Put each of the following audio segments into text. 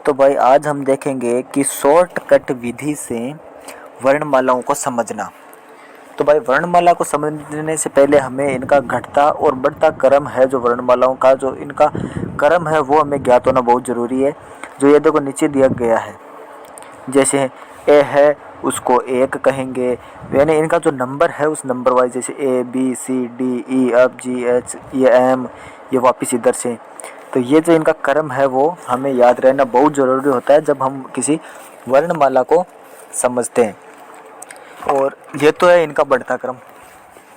तो भाई आज हम देखेंगे कि शॉर्टकट विधि से वर्णमालाओं को समझना। तो भाई वर्णमाला को समझने से पहले हमें इनका घटता और बढ़ता क्रम है, जो वर्णमालाओं का जो इनका क्रम है वो हमें ज्ञात होना बहुत ज़रूरी है। जो ये देखो नीचे दिया गया है, जैसे ए है उसको एक कहेंगे, यानी इनका जो नंबर है उस नंबर वाइज, जैसे A B C D E F G H, ये एम, ये वापस इधर से। तो ये जो इनका क्रम है वो हमें याद रहना बहुत ज़रूरी होता है जब हम किसी वर्णमाला को समझते हैं। और ये तो है इनका बढ़ता क्रम,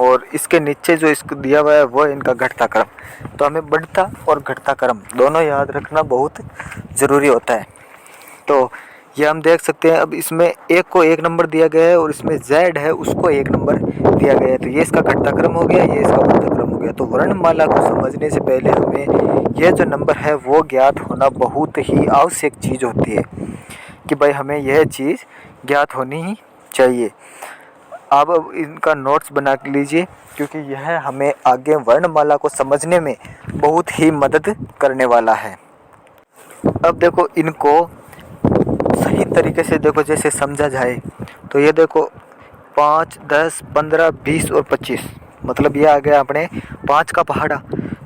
और इसके नीचे जो इसको दिया हुआ है वो है इनका घटता क्रम। तो हमें बढ़ता और घटता क्रम दोनों याद रखना बहुत ज़रूरी होता है। तो ये हम देख सकते हैं, अब इसमें एक को एक नंबर दिया गया है और इसमें Z है उसको एक नंबर दिया गया है। तो ये इसका घटता क्रम हो गया, ये इसका बढ़ता क्रम हो गया। तो वर्णमाला को समझने से पहले हमें यह जो नंबर है वो ज्ञात होना बहुत ही आवश्यक चीज़ होती है कि भाई हमें यह चीज़ ज्ञात होनी ही चाहिए। आप अब इनका नोट्स बना लीजिए, क्योंकि यह हमें आगे वर्णमाला को समझने में बहुत ही मदद करने वाला है। अब देखो इनको सही तरीके से देखो जैसे समझा जाए, तो ये देखो 5, 10, 15, 20 और 25, मतलब ये आ गया अपने 5 का पहाड़ा।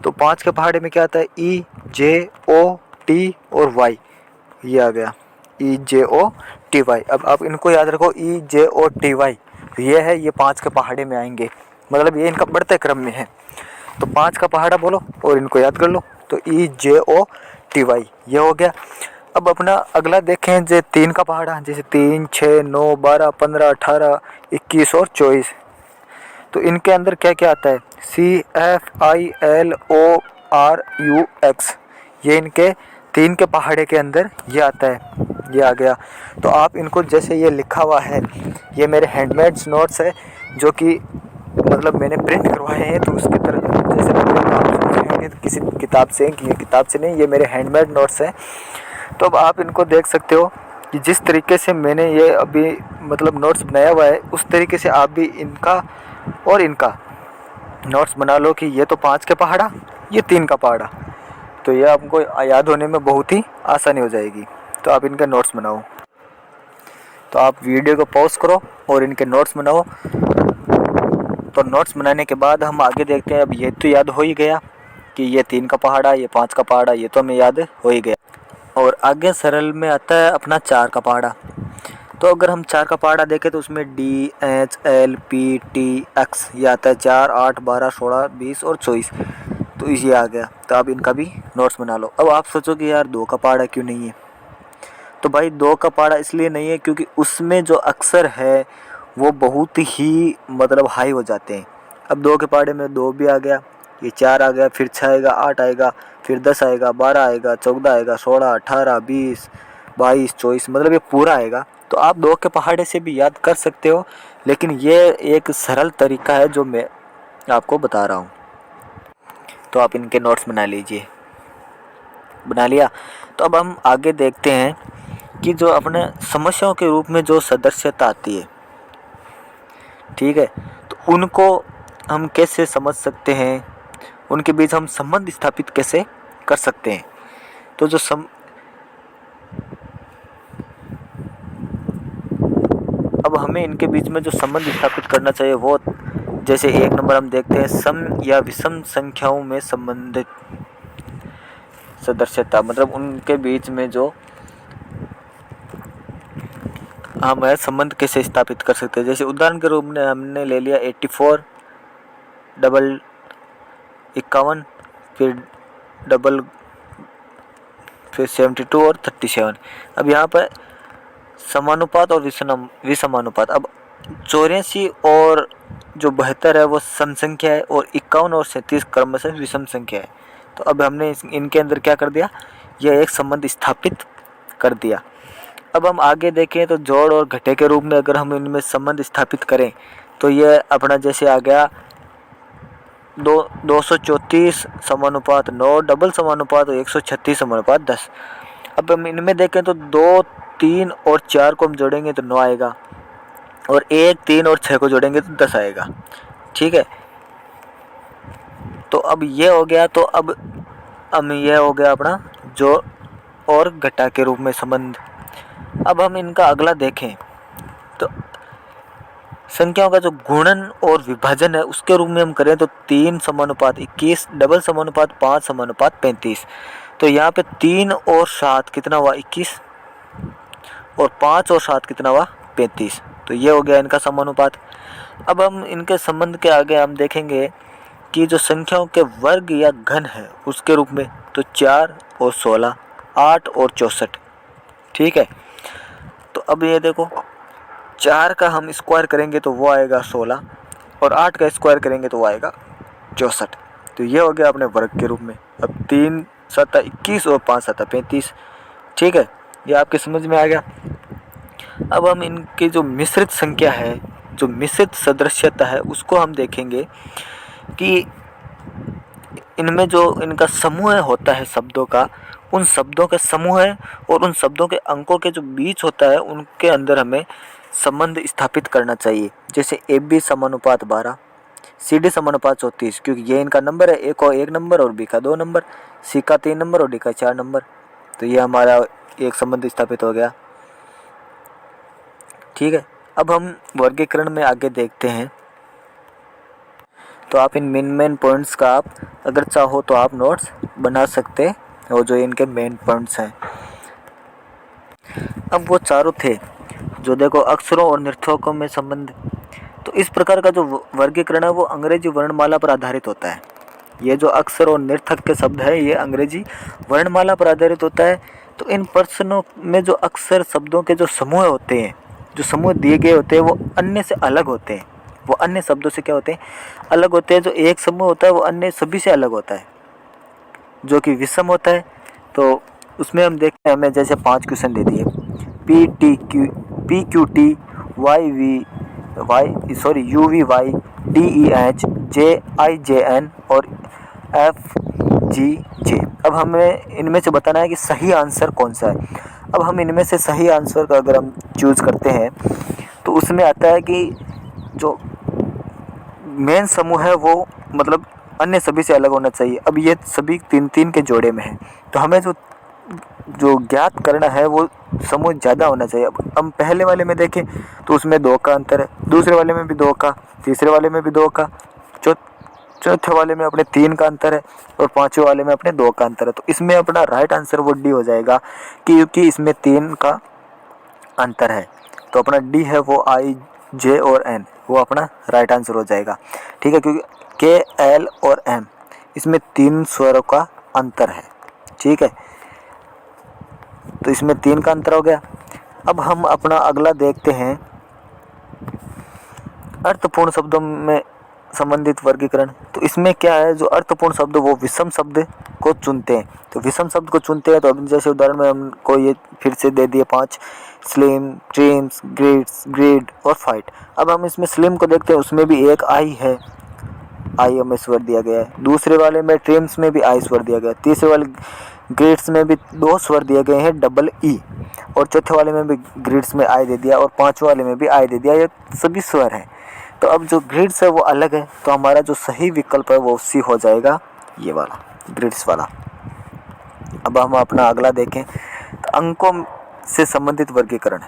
तो 5 के पहाड़े में क्या आता है, ई जे ओ टी और वाई, ये आ गया ई जे ओ टी वाई। अब आप इनको याद रखो, ई जे ओ टी वाई ये है, ये 5 के पहाड़े में आएंगे, मतलब ये इनका बढ़ते क्रम में है। तो 5 का पहाड़ा बोलो और इनको याद कर लो, तो ई जे ओ टी वाई ये हो गया। अब अपना अगला देखें, जो 3 का पहाड़ा, जैसे 3, 6, 9, 12, 15, 18, 21 और 24। तो इनके अंदर क्या क्या आता है, CFILORUX, ये इनके 3 के पहाड़े के अंदर ये आता है, ये आ गया। तो आप इनको जैसे ये लिखा हुआ है, ये मेरे हैंडमेड्स नोट्स है जो कि मतलब मैंने प्रिंट करवाए हैं, तो उसकी तरह जैसे मतलब आप सोच रहे होंगे किसी किताब से, कि ये किताब से नहीं, ये मेरे हैंडमेड नोट्स हैं। तो अब आप इनको देख सकते हो कि जिस तरीके से मैंने ये अभी मतलब नोट्स बनाया हुआ है, उस तरीके से आप भी इनका और इनका नोट्स बना लो कि ये तो 5 के पहाड़ा, ये 3 का पहाड़ा। तो ये आपको याद होने में बहुत ही आसानी हो जाएगी। तो आप इनके नोट्स बनाओ। तो आप वीडियो को पॉज करो और इनके नोट्स बनाओ। तो नोट्स बनाने के बाद हम आगे देखते हैं। अब ये तो याद हो ही गया कि ये 3 का पहाड़ा, ये 5 का पहाड़ा, ये तो हमें याद हो ही गया। और आगे सरल में आता है अपना 4 का पहाड़ा। तो अगर हम 4 का पहाड़ा देखें तो उसमें DHLPTX ये आता है, 4, 8, 12, 16, 20 और 24। तो ये आ गया। तो आप इनका भी नोट्स बना लो। अब आप सोचोगे यार 2 का पहाड़ा क्यों नहीं है। तो भाई 2 का पहाड़ा इसलिए नहीं है क्योंकि उसमें जो अक्षर है वो बहुत ही मतलब हाई हो जाते हैं। अब 2 के पहाड़े में 2 भी आ गया, ये 4 आ गया, फिर 6 आएगा, 8 आएगा, फिर 10 आएगा, 12 आएगा, 14 आएगा, 16, 18, 20, 22, 24, मतलब ये पूरा आएगा। तो आप 2 के पहाड़े से भी याद कर सकते हो, लेकिन ये एक सरल तरीका है जो मैं आपको बता रहा हूँ। तो आप इनके नोट्स बना लीजिए। बना लिया। तो अब हम आगे देखते हैं कि जो अपने समस्याओं के रूप में जो सदस्यता आती है, ठीक है, तो उनको हम कैसे समझ सकते हैं, उनके बीच हम संबंध स्थापित कैसे कर सकते हैं। तो जो अब हमें इनके बीच में जो संबंध स्थापित करना चाहिए वो, जैसे 1 नंबर हम देखते हैं, सम या विषम संख्याओं में संबंधित सदस्यता, मतलब उनके बीच में जो हम संबंध कैसे स्थापित कर सकते हैं। जैसे उदाहरण के रूप में हमने ले लिया 84, डबल 51, फिर डबल, फिर 72 और 37। अब यहाँ पर समानुपात और विषमानुपात। अब 84 और जो 72 है वो सम संख्या है, और 51 और 37 क्रमशः विषम संख्या है। तो अब हमने इनके अंदर क्या कर दिया, यह एक संबंध स्थापित कर दिया। अब हम आगे देखें तो जोड़ और घटे के रूप में अगर हम इनमें संबंध स्थापित करें तो ये अपना जैसे आ गया 234 समानुपात 9, डबल समानुपात 136 समानुपात 10। अब हम इनमें देखें तो 2, 3 और 4 को हम जोड़ेंगे तो 9 आएगा, और 1, 3 और 6 को जोड़ेंगे तो 10 आएगा, ठीक है। तो अब ये हो गया। तो अब ये हो गया अपना जो और घटा के रूप में संबंध। अब हम इनका अगला देखें तो संख्याओं का जो गुणन और विभाजन है उसके रूप में हम करें तो 3:21, डबल समानुपात 5:35। तो यहाँ पे 3 और 7 कितना हुआ 21, और 5 और 7 कितना हुआ 35। तो ये हो गया इनका समानुपात। अब हम इनके संबंध के आगे हम देखेंगे कि जो संख्याओं के वर्ग या घन है उसके रूप में, तो 4 और 16, 8 और 64। ठीक है, तो अब ये देखो 4 का हम स्क्वायर करेंगे तो वो आएगा 16, और 8 का स्क्वायर करेंगे तो वो आएगा 64। तो ये हो गया अपने वर्ग के रूप में। अब 3 7 21 और 5 7 35। ठीक है, ये आपके समझ में आ गया। अब हम इनकी जो मिश्रित संख्या है, जो मिश्रित सदृश्यता है, उसको हम देखेंगे कि इनमें जो इनका समूह होता है शब्दों का, उन शब्दों के समूह है और उन शब्दों के अंकों के जो बीच होता है उनके अंदर हमें संबंध स्थापित करना चाहिए। जैसे ए बी समानुपात 12, सी डी समानुपात 34, क्योंकि ये इनका नंबर है, ए को 1 नंबर और बी का 2 नंबर, सी का 3 नंबर और डी का 4 नंबर। तो ये हमारा एक संबंध स्थापित हो गया। ठीक है, अब हम वर्गीकरण में आगे देखते हैं। तो आप इन मेन पॉइंट्स का आप अगर चाहो तो आप नोट्स बना सकते हो, जो इनके मेन पॉइंट्स हैं। अब वो चारों थे जो देखो अक्षरों और निर्थकों में संबंध। तो इस प्रकार का जो वर्गीकरण है वो अंग्रेजी वर्णमाला पर आधारित होता है। ये जो अक्षर और निर्थक के शब्द है ये अंग्रेजी वर्णमाला पर आधारित होता है। तो इन प्रश्नों में जो अक्षर शब्दों के जो समूह होते हैं, जो समूह दिए गए होते हैं, वो अन्य से अलग होते हैं। वो अन्य शब्दों से क्या होते हैं, अलग होते हैं। जो एक समूह होता है वो अन्य सभी से अलग होता है, जो कि विषम होता है। तो उसमें हम देखते हैं, हमें जैसे 5 क्वेश्चन दे दिए, P Q T U V Y D E H J I J N और एफ जी जे। अब हमें इनमें से बताना है कि सही आंसर कौन सा है। अब हम इनमें से सही आंसर का अगर हम चूज़ करते हैं तो उसमें आता है कि जो मेन समूह है वो मतलब अन्य सभी से अलग होना चाहिए। अब ये सभी 3-3 के जोड़े में है, तो हमें जो ज्ञात करना है वो समूह ज़्यादा होना चाहिए। अब हम पहले वाले में देखें तो उसमें 2 का अंतर है, दूसरे वाले में भी 2 का, तीसरे वाले में भी 2 का, चौथे वाले में अपने 3 का अंतर है, और पांचवें वाले में अपने 2 का अंतर है। तो इसमें अपना राइट आंसर वो डी हो जाएगा, क्योंकि इसमें 3 का अंतर है। तो अपना डी है वो आई जे और एन, वो अपना राइट आंसर हो जाएगा। ठीक है, क्योंकि के एल और एम इसमें 3 स्वरों का अंतर है। ठीक है, तो इसमें 3 का अंतर हो गया। अब हम अपना अगला देखते हैं, अर्थपूर्ण शब्दों में संबंधित वर्गीकरण। तो इसमें क्या है, जो अर्थपूर्ण शब्द वो विषम शब्द को चुनते हैं। तो विषम शब्द को चुनते हैं, तो अब जैसे उदाहरण में हमको ये फिर से दे दिए 5, स्लिम, ट्रिम्स, ग्रिड्स, ग्रिड और फाइट। अब हम इसमें स्लिम को देखते हैं, उसमें भी एक आई है, आई हमें स्वर दिया गया है। दूसरे वाले में ट्रिम्स में भी आई स्वर दिया गया है। तीसरे वाले ग्रिड्स में भी 2 स्वर दिए गए हैं, डबल ई, और चौथे वाले में भी ग्रिड्स में आई दे दिया, और पांचवें वाले में भी आई दे दिया। ये सभी स्वर हैं। तो अब जो ग्रिड्स है वो अलग है, तो हमारा जो सही विकल्प है वो सी हो जाएगा, ये वाला ग्रिड्स वाला। अब हम अपना अगला देखें, तो अंकों से संबंधित वर्गीकरण।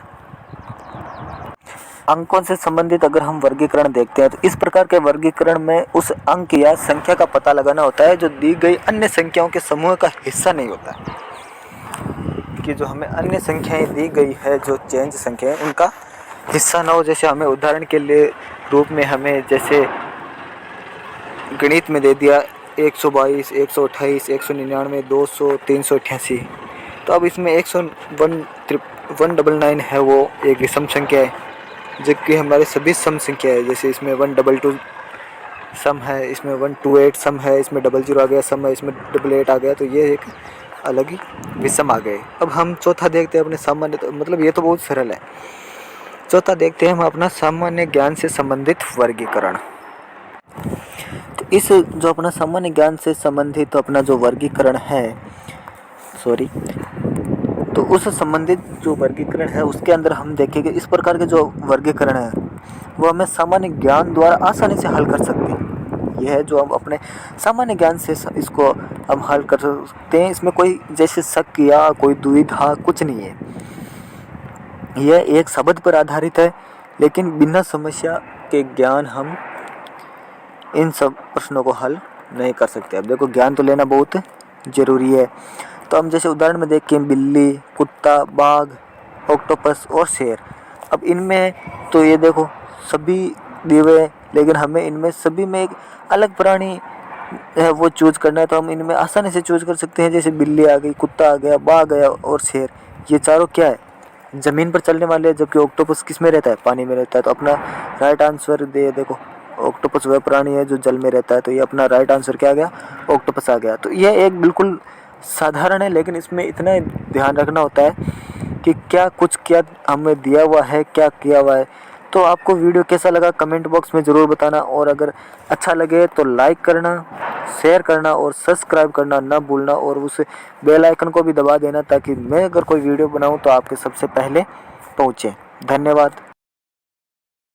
अंकों से संबंधित अगर हम वर्गीकरण देखते हैं तो इस प्रकार के वर्गीकरण में उस अंक या संख्या का पता लगाना होता है जो दी गई अन्य संख्याओं के समूह का हिस्सा नहीं होता है। कि जो हमें अन्य संख्याएं दी गई है, जो चेंज संख्या है, उनका हिस्सा ना हो। जैसे हमें उदाहरण के लिए रूप में हमें जैसे गणित में दे दिया 122, 128, 199, 200, 388। तो अब इसमें 199 है वो एक विषम संख्या है, जबकि हमारे सभी सम संख्या है। जैसे इसमें 122 सम है, इसमें 128 सम है, इसमें 00 आ गया सम है, इसमें 88 आ गया। तो ये एक अलग ही विषम आ गए। अब हम चौथा देखते हैं अपने सामान्य, तो मतलब ये तो बहुत सरल है। चौथा देखते हैं हम अपना सामान्य ज्ञान से संबंधित वर्गीकरण। तो इस जो अपना सामान्य ज्ञान से संबंधित अपना जो वर्गीकरण है, तो उस संबंधित जो वर्गीकरण है उसके अंदर हम देखेंगे इस प्रकार के जो वर्गीकरण है वो हमें सामान्य ज्ञान द्वारा आसानी से हल कर सकते हैं। यह है जो हम अपने सामान्य ज्ञान से इसको हम हल कर सकते हैं। इसमें कोई जैसे शक या कोई दुविधा कुछ नहीं है। यह एक शब्द पर आधारित है, लेकिन बिना समस्या के ज्ञान हम इन सब प्रश्नों को हल नहीं कर सकते। अब देखो, ज्ञान तो लेना बहुत ज़रूरी है। तो हम जैसे उदाहरण में देखें, बिल्ली, कुत्ता, बाघ, ऑक्टोपस और शेर। अब इनमें तो ये देखो सभी दिए हुए हैं, लेकिन हमें इनमें सभी में एक अलग प्राणी है वो चूज करना है। तो हम इनमें आसानी से चूज कर सकते हैं। जैसे बिल्ली आ गई, कुत्ता आ गया, बाघ गया और शेर। ये चारों क्या है? ज़मीन पर चलने वाले हैं, जबकि ऑक्टोपस किस में रहता है? पानी में रहता है। तो अपना राइट आंसर देखो, ऑक्टोपस वह प्राणी है जो जल में रहता है। तो ये अपना राइट आंसर क्या आ गया? ऑक्टोपस आ गया। तो यह एक बिल्कुल साधारण है, लेकिन इसमें इतना ध्यान रखना होता है कि क्या हमें दिया हुआ है, क्या किया हुआ है। तो आपको वीडियो कैसा लगा कमेंट बॉक्स में ज़रूर बताना, और अगर अच्छा लगे तो लाइक करना, शेयर करना और सब्सक्राइब करना ना भूलना, और उस बेल आइकन को भी दबा देना ताकि मैं अगर कोई वीडियो बनाऊं तो आपके सबसे पहले पहुंचे। धन्यवाद।